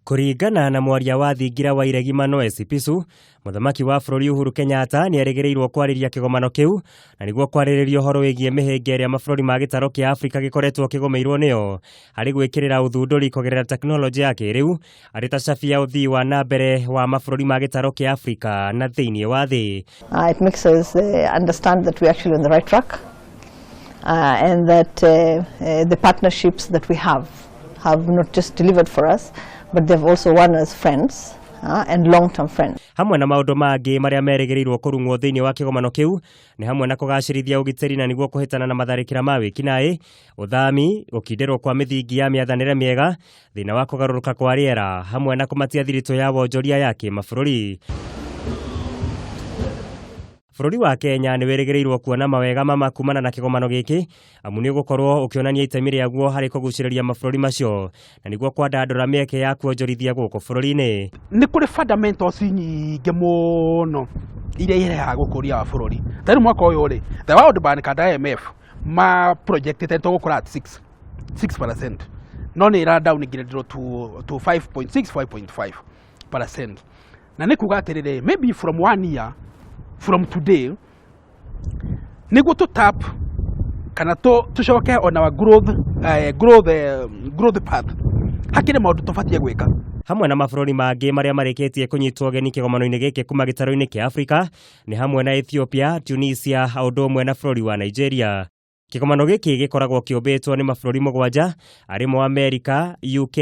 Kuringana na mwaria wa thingira wa iregimano Esipisu, muthamaki wa bururi Uhuru Kenyatta ni erĩgĩrĩirwo kwariria kigomano kiu na niguo kwarĩrĩria uhoro wigie mihenge ĩrĩa mabũrũri ma gitaro kia Afrika gikoretwo kigomeirwo nĩyo harĩ gwĩkĩrĩra uthundũri kũgerera teknolojĩ ya kĩrĩu arĩ ta cabi ya ũthii wa na mbere wa mabũrũri ma gitaro kia Afrika na thĩinĩ wa thĩ. It makes us understand that we're actually on the right track and that the partnerships that we have not just delivered for us, but they've also won us friends and long-term friends. Hamwe na maundu mangi maria merĩgĩrĩirwo kũrungwo thĩinĩ wa kigomano kiu ni hamwe na kũgacĩrithia ũgitĩri na niguo kũhĩtana na matharĩkĩra ma wĩkinaĩ, ũthami, gũkindĩrwo kwa mĩthingi ya mĩathanĩre mĩega, thĩna wa kũgarũrũka kwa rĩera hamwe na kũmatia thiritũ ya wonjoria ya kĩmabũrũri. Bururi wa Kenya ni werĩgĩrĩirwo kuona mawega mama kumana na kigomano gĩkĩ amu nĩ gũkorwo ũkĩonania itemi rĩaguo harĩ kũgucĩrĩria mabũrũri macio na niguo kwandandũra mĩeke ya kuonjorithia gũkũ bũrũri-inĩ. Nĩ kũrĩ fundamentals nyingĩ mũno iria irehaga gũkũria wa bũrũri. Tarĩ mwaka ũyũ rĩ, the World Bank and IMF ma projected gũkũra at 6%. No nĩ ira down nginya to 5.5%. Na nĩ kuga atĩrĩrĩ, maybe from 1 year from today, niguo to tap kana tucoke on our growth path. Hakire maundu tubatie gwika. Hamwe na mabũrũri mangĩ maria marĩkĩtie kunyitwo ugeni kigomano-inĩ gĩkĩ kuma gĩtaro-inĩ kia Afrika ni hamwe na Ethiopia, Tunisia, ũndũ ũmwe na bũrũri wa Nigeria. Kigomano gĩkĩ gĩkoragwo kĩũmbĩtwo nĩ mabũrũri mũgwanja arimo America, UK,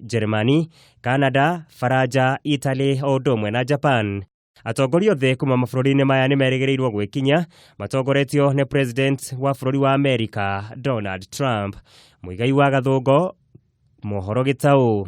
Germany, Canada, Faranja, Italy, ũndũ ũmwe na Japan. Atongoria othe kuma mabũrũri-inĩ maya nĩ merĩgĩrĩirwo gwĩkinya matongoretio nĩ President wa bũrũri wa America Donald Trump. Muigai wa Gathungo, mohoro gĩtaũ.